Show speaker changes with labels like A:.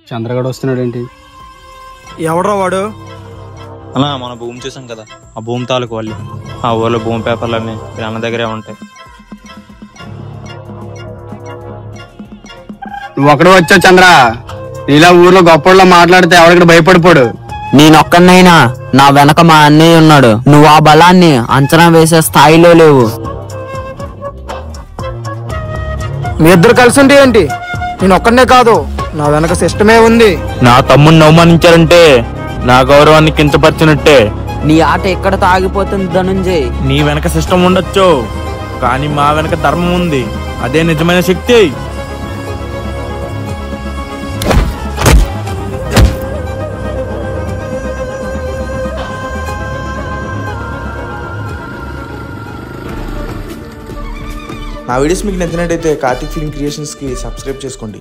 A: చంద్రగడ వస్తున్నాడేంటి?
B: ఎవడ్రా వాడు?
C: అలా మన భూమి చూసాం కదా, ఆ భూమి తాలూకు వాళ్ళు. ఆ ఊళ్ళో భూమి పేపర్లన్నీ అన్న దగ్గరే ఉంటాయి.
A: నువ్వు ఒకడు వచ్చావు చంద్ర. ఇలా ఊర్లో గొప్పలో మాట్లాడితే ఎవరికడ భయపడిపోడు.
D: నేనొక్కనైనా నా వెనక మా అన్నయ్య ఉన్నాడు. నువ్వు ఆ బలాన్ని అంచనా వేసే స్థాయిలో లేవు.
B: మీ ఇద్దరు కలిసి ఉంటే ఏంటి? నేను ఒక్కనే కాదు, నా వెనక సిస్టమే ఉంది.
C: నా తమ్ముడిని అవమానించారంటే నా గౌరవాన్ని కించపరిచినట్టే.
D: నీ ఆట ఎక్కడ తాగిపోతుంది ధనుంజయ్.
C: నీ వెనక సిస్టమ్ ఉండొచ్చు, కానీ మా వెనక ధర్మం ఉంది. అదే నిజమైన శక్తి.
E: నా వీడియోస్ మీకు నచ్చినట్టయితే కార్తిక్ ఫిల్మ్ క్రియేషన్స్కి సబ్స్క్రైబ్ చేసుకోండి.